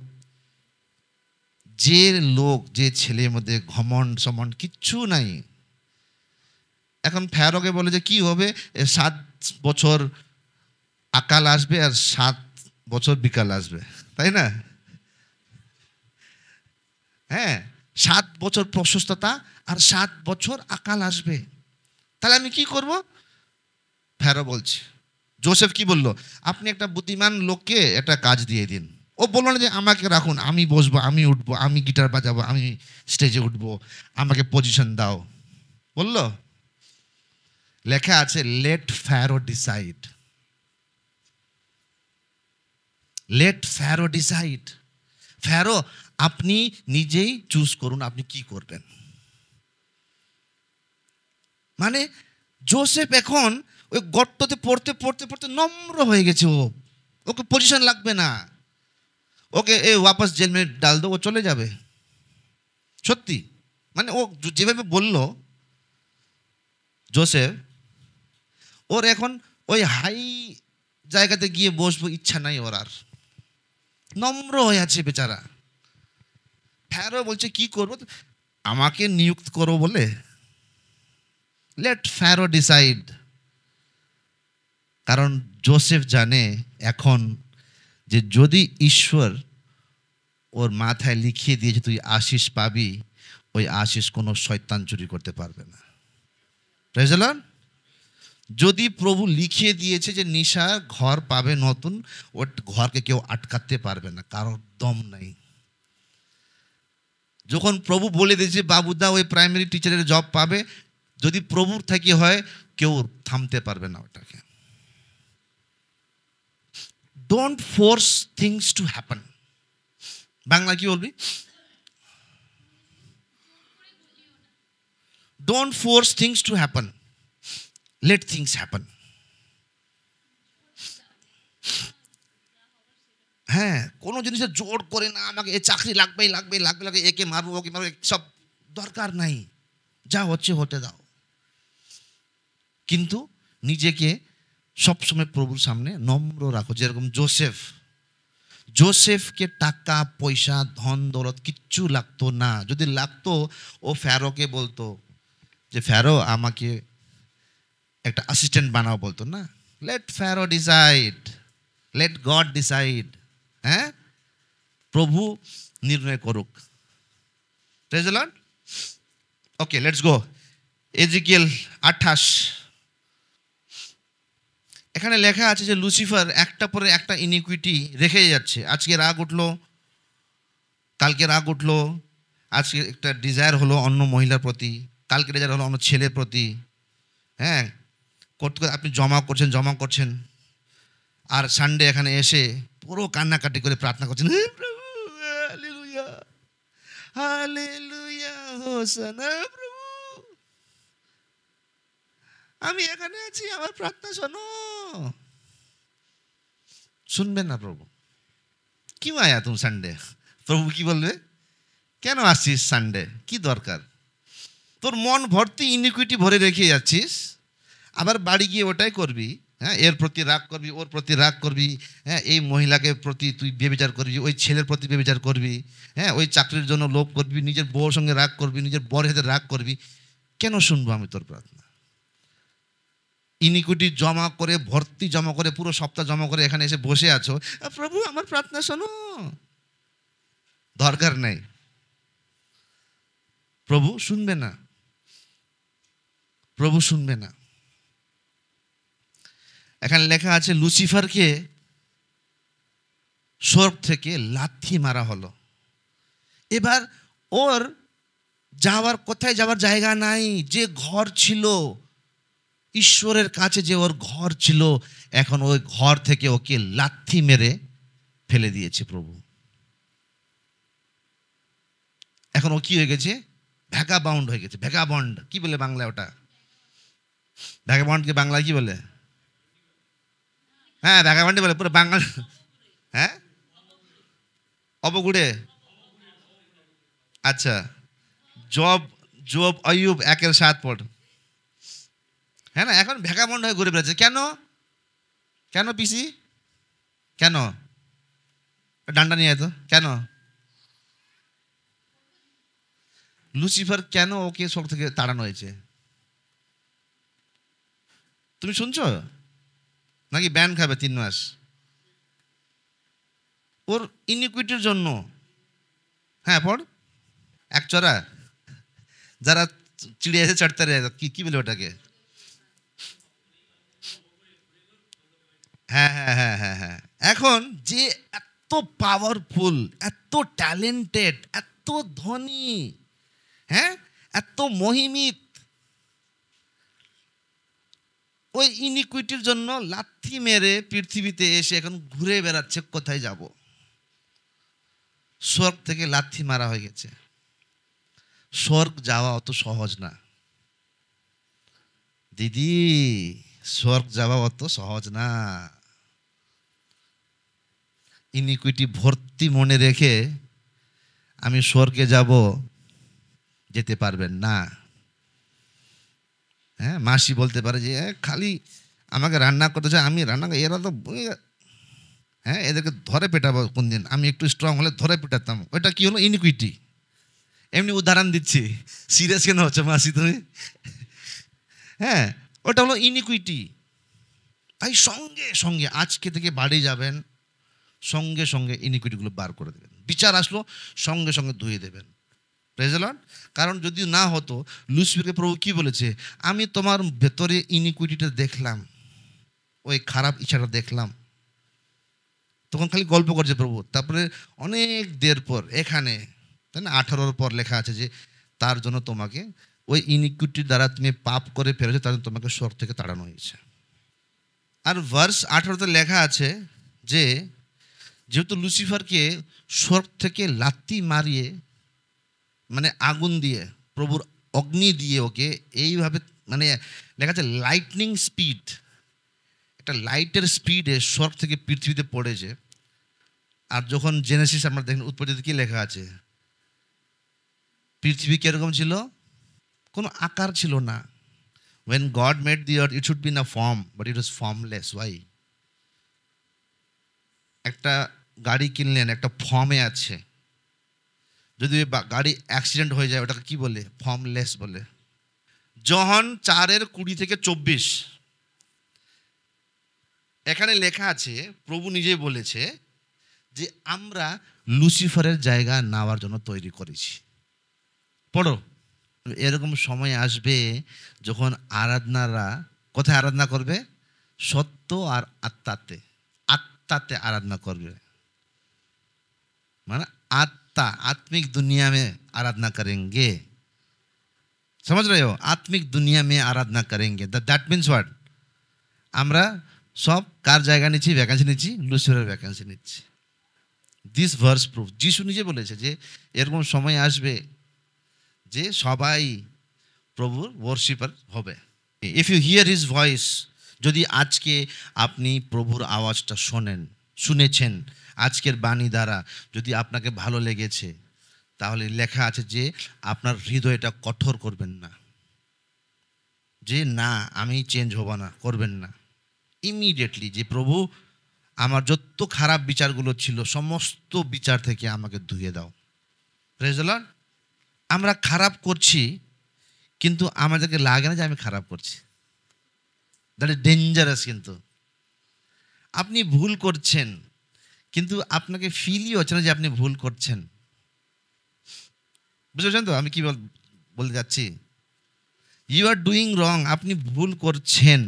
যে লোক, যে ছেলের মধ্যে ঘমন্ড সমন্ড কিচ্ছু নাই, এখন ফ্যারোকে বলে যে কি হবে, 7 বছর আকাল আসবে আর 7 বছর বিকাল আসবে, তাই না? হ্যাঁ, 7 বছর প্রশস্ততা আর 7 বছর আকাল আসবে। তাহলে আমি কি করব? ফ্যারো বলছে। জোসেফ কি বলল? আপনি একটা বুদ্ধিমান লোককে একটা কাজ দিয়ে দিন। ও বললো না যে আমাকে রাখুন, আমি বসবো, আমি উঠবো, আমি গিটার বাজাবো, আমি স্টেজে উঠবো, আমাকে পজিশন দাও। বললো? লেখা আছে let Pharaoh decide. Let Pharaoh decide. Pharaoh আপনি নিজেই চুজ করুন আপনি কি করবেন। মানে জোসেফ এখন ওই গর্ততে পড়তে পড়তে পড়তে নম্র হয়ে গেছে। ওকে পজিশন লাগবে না, ওকে এই ওয়াপাস জেল মে ডাল দো, ও চলে যাবে। সত্যি, মানে ও যেভাবে বলল জোসেফ, ওর এখন ওই হাই জায়গাতে গিয়ে বসবো ইচ্ছা নাই ওর আর। নম্র হয়ে আছে বেচারা। ফ্যারো বলছে কি করবো? আমাকে নিযুক্ত করো বলে। Let Pharaoh decide. কারণ জোসেফ জানে এখন যে যদি ঈশ্বর ওর মাথায় লিখিয়ে দিয়েছে তুই আশিস পাবি, ওই আশিস কোনো শয়তান চুরি করতে পারবে না। Praise the Lord. যদি প্রভু লিখিয়ে দিয়েছে যে নিশা ঘর পাবে নতুন, ওর ঘরকে কেউ আটকাতে পারবে না, কারোর দম নাই। যখন প্রভু বলে দিয়েছে বাবুদা ওই প্রাইমারি টিচারের জব পাবে, যদি প্রভুর থেকে হয় কেউ থামতে পারবে না ওটাকে। Don't force things to happen. Bangla কি বলবি? Don't force things to happen, let things happen. হ্যাঁ, কোনো জিনিসের জোর করে না আমাকে এ চাকরি লাগবেই লাগবে লাগবে লাগবে, একে মারবো ওকে মারবো, সব দরকার নাই, যা হচ্ছে হতে দাও। কিন্তু নিজেকে সবসময় প্রভুর সামনে নম্র রাখো। যেরকম জোসেফকে টাকা পয়সা ধন দৌলত কিচ্ছু লাগতো না। যদি লাগতো ও ফ্যারোকে বলতো যে ফ্যারো আমাকে একটা অ্যাসিস্ট্যান্ট বানাও, বলতো না। Let Pharaoh decide, let God decide. হ্যাঁ, প্রভু নির্ণয় করুক। Praise the Lord. Okay, let's go. Ezekiel 28। এখানে লেখা আছে যে লুসিফার একটা পরে একটা ইনিকুইটি রেখে যাচ্ছে। আজকে রাগ উঠলো, কালকে রাগ উঠলো, আজকে একটা ডিজায়ার হলো অন্য মহিলার প্রতি, কালকে ডিজায়ার হলো অন্য ছেলের প্রতি। হ্যাঁ, করতে আপনি জমা করছেন, আর সানডে এখানে এসে পুরো কান্নাকাটি করে প্রার্থনা করছেন, হে প্রভু হালেলুয়া হালেলুয়া হোসানা, প্রভু আমি এখানে আছি, আমার প্রার্থনা শোনো। শুনবেন না প্রভু। কি আয়া তুমি সানডে? প্রভু কি বলবে? কেন আসছিস সানডে? কি দরকার? তোর মন ভর্তি ইনিকুইটি ভরে রেখে যাচ্ছিস, আবার বাড়ি গিয়ে ওটাই করবি। হ্যাঁ, এর প্রতি রাগ করবি, ওর প্রতি রাগ করবি, হ্যাঁ, এই মহিলাকে প্রতি তুই ব্যভিচার করবি, ওই ছেলের প্রতি ব্যভিচার করবি, হ্যাঁ, ওই চাকরির জন্য লোভ করবি, নিজের বউর সঙ্গে রাগ করবি, নিজের বরের সাথে রাগ করবি। কেন শুনবো আমি তোর প্রার্থনা? ইনিকুইটি জমা করে, ভর্তি জমা করে, পুরো সপ্তাহ জমা করে এখানে এসে বসে আছো, প্রভু আমার প্রার্থনা শোনো। দরকার নেই, প্রভু শুনবে না, প্রভু শুনবে না। এখানে লেখা আছে লুসিফারকে স্বর্গ থেকে লাথি মারা হলো। এবার ওর যাওয়ার, কোথায় যাওয়ার জায়গা নাই। যে ঘর ছিল ঈশ্বরের কাছে, যে ওর ঘর ছিল, এখন ওই ঘর থেকে ওকে লাথি মেরে ফেলে দিয়েছে প্রভু। এখন ও কি হয়ে গেছে? ভ্যাগাবাউন্ড হয়ে গেছে। ভ্যাগাবন্ড কি বলে বাংলায় ওটা? ভ্যাগাবন্ডকে বাংলায় কি বলে? হ্যাঁ, ভ্যাগাবন্ডই বলে পুরো বাংলা। হ্যাঁ, অবগুড়ে। আচ্ছা, জব, জব আইয়ুব 1:7 পড়। হ্যাঁ না, এখন ভ্যাগাবন্ড হয়ে ঘুরে বেড়াচ্ছে। কেন? কেন পিসি? কেন? ডান্ডা নিয়ে তো কেন? লুসিফার কেন ওকে স্বর্গ থেকে তাড়ানো হয়েছে? তুমি শুনছো নাকি ব্যান খাবে 3 মাস? ওর ইনিকুইটির জন্য। হ্যাঁ পড়। একচরা যারা চিড়িয়া এসে চড়তে রে, কি কি বলে ওটাকে? হ্যাঁ হ্যাঁ হ্যাঁ হ্যাঁ হ্যাঁ। এখন যে এত পাওয়ারফুল, এত ট্যালেন্টেড, এত ধনী, হ্যাঁ, এত মহিমিত, ওই ইনিকুইটির জন্য লাথি মেরে পৃথিবীতে এসে এখন ঘুরে বেড়াচ্ছে কোথায় যাব। স্বর্গ থেকে লাথি মারা হয়ে গেছে। স্বর্গ যাওয়া অত সহজ না দিদি, স্বর্গ যাওয়া অত সহজ না। ইনিকুইটি ভর্তি মনে রেখে আমি স্বর্গে যাব, যেতে পারবেন না। হ্যাঁ, মাসি বলতে পারে যে খালি আমাকে রান্না করতে চায়, আমি রান্না, এরা তো হ্যাঁ, এদেরকে ধরে পেটাবো কোন দিন, আমি একটু স্ট্রং হলে ধরে পেটাতাম। ওইটা কি হলো? ইনিকুইটি। এমনি উদাহরণ দিচ্ছি, সিরিয়াস কেন হচ্ছে মাসি তুমি? হ্যাঁ, ওটা হলো ইনিকুইটি। তাই সঙ্গে সঙ্গে আজকে থেকে বাড়ি যাবেন, সঙ্গে সঙ্গে ইনিকুইটিগুলো বার করে দেবেন। বিচার আসলো, সঙ্গে সঙ্গে ধুয়ে দেবেন। Praise the Lord. কারণ যদি না হতো, লুসিফারকে প্রভু কি বলেছে? আমি তোমার ভেতরে ইনিকুইটিটা দেখলাম, ওই খারাপ ইচ্ছাটা দেখলাম। তখন খালি গল্প করছে প্রভু। তারপরে অনেক দের পর এখানে, তাই না, 18 পর লেখা আছে যে তার জন্য তোমাকে, ওই ইনিকুইটির দ্বারা তুমি পাপ করে ফেলেছো, তার জন্য তোমাকে স্বর্গ থেকে তাড়ানো হয়েছে। আর ভার্স 18-তে লেখা আছে যে যেহেতু লুসিফারকে স্বর্গ থেকে লাথি মারিয়ে, মানে আগুন দিয়ে, প্রভুর অগ্নি দিয়ে ওকে এইভাবে, মানে লেখা আছে লাইটনিং স্পিড, একটা লাইটের স্পিডে স্বর্গ থেকে পৃথিবীতে পড়েছে। আর যখন জেনেসিস আমরা দেখেন, উৎপত্তিতে কি লেখা আছে? পৃথিবী কিরকম ছিল? কোনো আকার ছিল না। when God made the earth, it should be in a form, but it was formless. Why? একটা গাড়ি কিনলেন, একটা ফর্মে আছে, যদি গাড়ি অ্যাক্সিডেন্ট হয়ে যায় ওটাকে কি বলে? ফর্মলেস বলে। যোহন 4:20-24 এখানে লেখা আছে, প্রভু নিজেই বলেছে যে আমরা লুসিফারের জায়গা নেওয়ার জন্য তৈরি করেছি। পড়ো। এরকম সময় আসবে যখন আরাধনারা কোথায় আরাধনা করবে? সত্য আর আত্মাতে, আত্মাতে আরাধনা করবে। মানে आत्मा, आत्मिक दुनिया में आराधना करेंगे। समझ रहे हो? आत्मिक दुनिया में आराधना करेंगे। That means what? আমরা সব কার জায়গা নিচ্ছি? ভ্যাকেন্সি নিচ্ছি, লুসিফারের ভ্যাকেন্সি নিচ্ছি। দিস ভার্স প্রুফ, যিশু নিজে বলেছে যে এরকম সময় আসবে যে সবাই প্রভুর ওয়ার্শিপার হবে। If you hear his voice, যদি আজকে আপনি প্রভুর আওয়াজটা শুনেছেন, আজকের বাণী দ্বারা যদি আপনাকে ভালো লেগেছে, তাহলে লেখা আছে যে আপনার হৃদয়টা কঠোর করবেন না, যে না আমি চেঞ্জ হব না, করবেন না। ইমিডিয়েটলি যে প্রভু আমার যত খারাপ বিচারগুলো ছিল সমস্ত বিচার থেকে আমাকে ধুয়ে দাও। Praise the Lord. আমরা খারাপ করছি কিন্তু আমাদেরকে লাগে না যে আমি খারাপ করছি। That is dangerous. কিন্তু আপনি ভুল করছেন কিন্তু আপনাকে ফিলই হচ্ছে না যে আপনি ভুল করছেন। বুঝতে পারছেন তো আমি কি বলতে যাচ্ছি? ইউ আর ডুইং রং, আপনি ভুল করছেন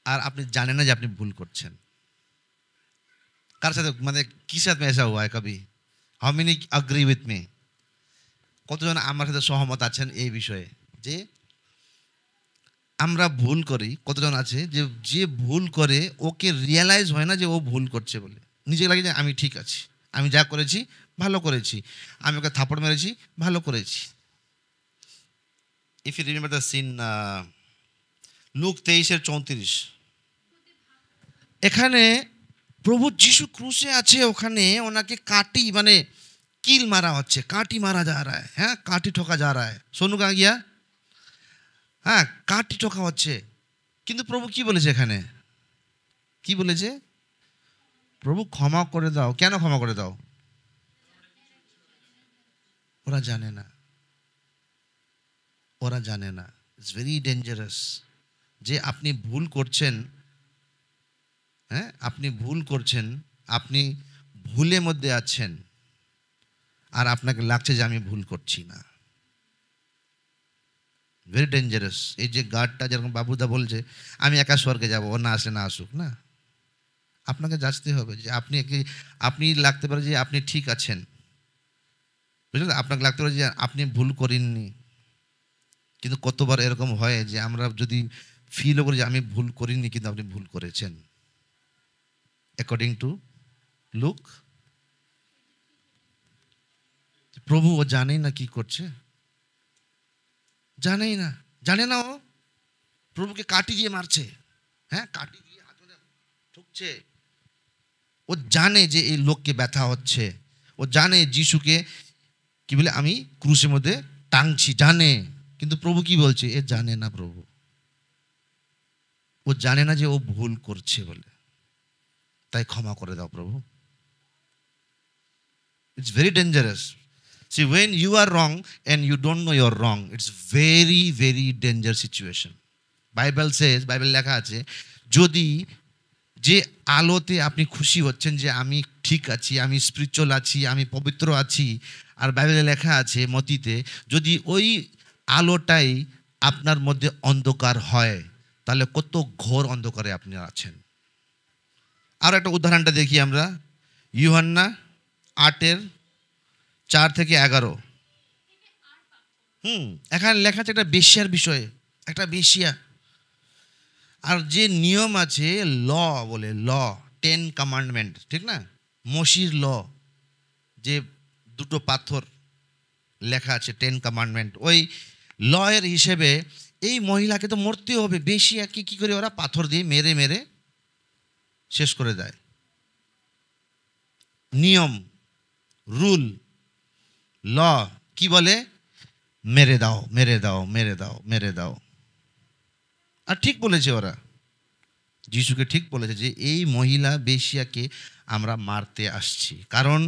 আর আপনি জানেন না যে আপনি ভুল করছেন। কার সাথে মানে কি সাথে ऐसा हुआ है कभी? How many agree with me? কতজন আমার সাথে সহমত আছেন এই বিষয়ে যে আমরা ভুল করি? কতজন আছে যে যে ভুল করে ওকে রিয়েলাইজ হয় না যে ও ভুল করছে বলে, নিজে লাগে যে আমি ঠিক আছি, আমি যা করেছি ভালো করেছি, আমি ওকে থাপড় মেরেছি ভালো করেছি। If you remember the scene, Luke 23:34, এখানে প্রভু যিশু ক্রুশে আছে, ওখানে ওনাকে কাটি মানে কিল মারা হচ্ছে, কাটি মারা যা রা হ্যাঁ, কাটি ঠোকা যা রা সোনু কা গিয়া, হ্যাঁ কাটি ঠোকা হচ্ছে। কিন্তু প্রভু কি বলেছে এখানে? কি বলেছে? প্রভু ক্ষমা করে দাও। কেন ক্ষমা করে দাও? ওরা জানে না, ওরা জানে না। ইটস ভেরি ডেঞ্জারাস যে আপনি ভুল করছেন, হ্যাঁ আপনি ভুল করছেন, আপনি ভুলের মধ্যে আছেন আর আপনাকে লাগছে যে আমি ভুল করছি না। Very dangerous. এই যে গার্ডটা যেরকম বাবুদা বলছে আমি একা স্বর্গে যাব, ও না আসলে না আসুক, না আপনাকে যাচতে হবে যে আপনি লাগতে পারে যে আপনি ঠিক আছেন, বুঝলেন? আপনাকে লাগতে পারে যে আপনি ভুল করেননি। কিন্তু কতবার এরকম হয় যে আমরা যদি ফিলও করি যে আমি ভুল করিনি কিন্তু আপনি ভুল করেছেন। অ্যাকর্ডিং টু লুক, প্রভু ও জানেই না কি করছে, জানেই না, জানে না। ও প্রভুকে কাটি দিয়ে মারছে, হ্যাঁ কাটি দিয়ে হাতে ঠুকছে। ও জানে যে এই লোককে ব্যথা হচ্ছে, ও জানে যিশুকে কি বলে আমি ক্রুশের মধ্যে টাংছি, জানে। কিন্তু প্রভু কি বলছে? এ জানে না প্রভু, ও জানে না যে ও ভুল করছে বলে, তাই ক্ষমা করে দাও প্রভু। It's very dangerous. See, when you are wrong and you don't know you're wrong, it's very, very dangerous situation. Bible says, Bible লেখা আছে, যদি যে আলোতে আপনি খুশি হচ্ছেন যে আমি ঠিক আছি, আমি স্পিরিচুয়াল আছি, আমি পবিত্র আছি, আর বাইবেলে লেখা আছে মতিতে, যদি ওই আলোটাই আপনার মধ্যে অন্ধকার হয় তাহলে কত ঘোর অন্ধকারে আপনি আছেন। আর একটা উদাহরণটা দেখি আমরা, ইউহান্না 8:4-11। এখানে লেখা আছে একটা বেশ্যার বিষয়ে, একটা বেশ্যা। আর যে নিয়ম আছে ল বলে, ল 10 কমান্ডমেন্ট, ঠিক না? মসির ল, যে দুটো পাথর লেখা আছে 10 কমান্ডমেন্ট, ওই ল এর হিসেবে এই মহিলাকে তো মরতে হবে। বেশ্যাকে কি করে ওরা পাথর দিয়ে মেরে মেরে শেষ করে দেয়। নিয়ম, রুল, ল কি বলে? মেরে দাও, মেরে দাও, মেরে দাও, মেরে দাও। আর ঠিক বলেছে ওরা, যিশুকে ঠিক বলেছে যে এই মহিলা বেশ্যাকে আমরা মারতে আসছি, কারণ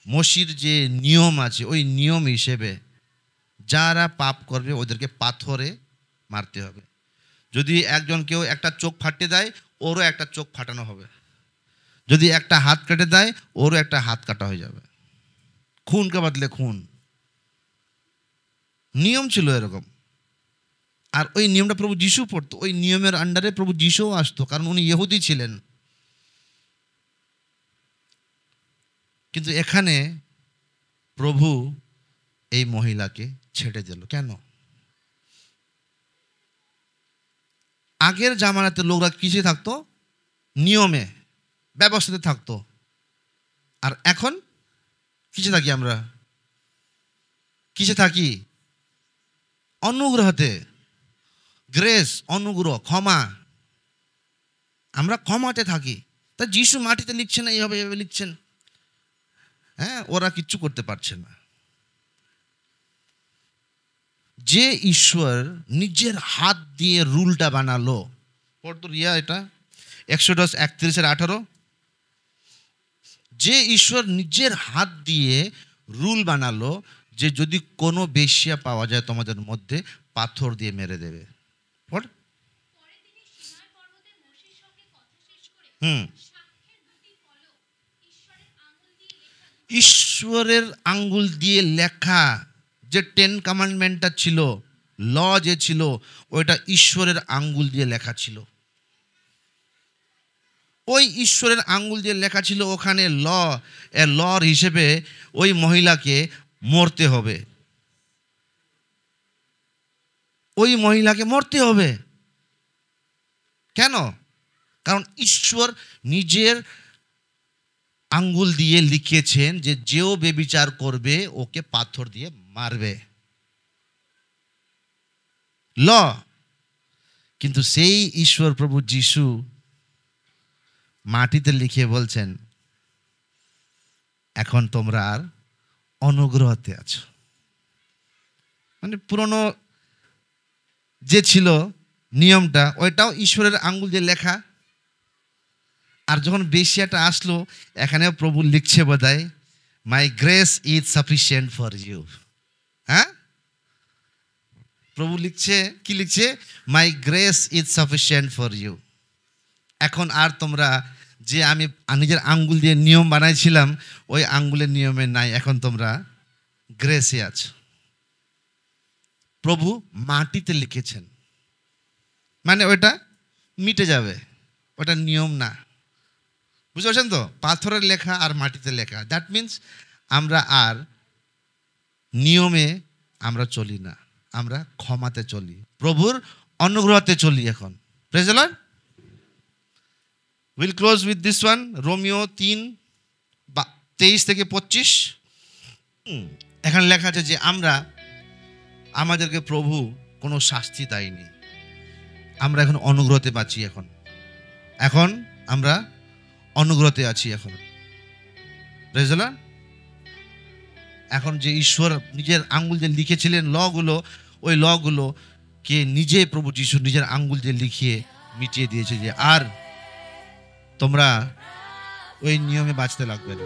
মসির যে নিয়ম আছে ওই নিয়ম হিসেবে যারা পাপ করবে ওদেরকে পাথরে মারতে হবে। যদি একজন কেউ একটা চোখ ফাটিয়ে দেয় ওরও একটা চোখ ফাটানো হবে, যদি একটা হাত কেটে দেয় ওরও একটা হাত কাটা হয়ে যাবে। খুন কে বদলে খুন, নিয়ম ছিল এরকম। আর ওই নিয়মটা প্রভু যিশু পড়তো, ওই নিয়মের আন্ডারে প্রভু যিশুও আসতো, কারণ উনি ইহুদি ছিলেন। কিন্তু এখানে প্রভু এই মহিলাকে ছেড়ে দিল কেন? আগের জামানাতে লোকরা কিসে থাকতো? নিয়মে, ব্যবস্থাতে থাকতো। আর এখন কিসে থাকি আমরা? কিসে থাকি? অনুগ্রহতে, গ্রেস, অনুগ্রহ, ক্ষমা। আমরা ক্ষমাতে থাকি। তা যিশু মাটিতে লিখছেন না, এইভাবে এইভাবে লিখছেন, হ্যাঁ ওরা কিচ্ছু করতে পারছে না। যে ঈশ্বর নিজের হাত দিয়ে রুলটা বানালো, পড়তো রিয়া এটা এক্সোডাস 31:18, যে ঈশ্বর নিজের হাত দিয়ে রুল বানালো যে যদি কোনো বেশ্যা পাওয়া যায় তোমাদের মধ্যে, পাথর দিয়ে মেরে দেবে। পড়। ঈশ্বরের আঙ্গুল দিয়ে লেখা যে 10 কমান্ডমেন্টটা ছিল, ল যে ছিল, ওইটা ঈশ্বরের আঙ্গুল দিয়ে লেখা ছিল। ওই ঈশ্বরের আঙ্গুল দিয়ে লেখা ছিল, ওখানে লর হিসেবে ওই মহিলাকে মরতে হবে, ওই মহিলাকে মরতে হবে। কেন? কারণ ঈশ্বর নিজের আঙ্গুল দিয়ে লিখেছেন যে যেও বেবিচার করবে ওকে পাথর দিয়ে মারবে, ল। কিন্তু সেই ঈশ্বর প্রভু যিশু মাটিতে লিখে বলছেন, এখন তোমরা আর অনুগ্রহতে আছো। মানে পুরনো যে ছিল নিয়মটা, ওইটাও ঈশ্বরের আঙ্গুল দিয়ে লেখা। আর যখন বেশ্যাটা আসলো, এখানেও প্রভু লিখছে বোধহয়, my grace is sufficient for you. হ্যাঁ, প্রভু লিখছে, কি লিখছে? My grace is sufficient for you. এখন আর তোমরা যে আমি নিজের আঙ্গুল দিয়ে নিয়ম বানাইছিলাম, ওই আঙ্গুলের নিয়মে নাই, এখন তোমরা গ্রেসে আছো। প্রভু মাটিতে লিখেছেন, মানে ওইটা মিটে যাবে, ওটা নিয়ম না। বুঝতে পারছেন তো? পাথরের লেখা আর মাটিতে লেখা, দ্যাট মিনস আমরা আর নিয়মে আমরা চলি না, আমরা ক্ষমাতে চলি, প্রভুর অনুগ্রহতে চলি এখন। Praise the Lord. Will close with this one, Romans 3:23-25। এখানে লেখা আছে যে আমাদেরকে প্রভু কোনো শাস্তি দেয়নি, আমরা এখন অনুগ্রহতে বাঁচি। এখন আমরা অনুগ্রহতে আছি এখন। Praise the Lord. এখন যে ঈশ্বর নিজের আঙ্গুল দিয়ে লিখেছিলেন লগুলো, ওই লগুলো কে নিজে প্রভু যিশু নিজের আঙ্গুল দিয়ে লিখিয়ে মিটিয়ে দিয়েছে, যে আর তোমরা ওই নিয়মে বাঁচতে লাগবে না।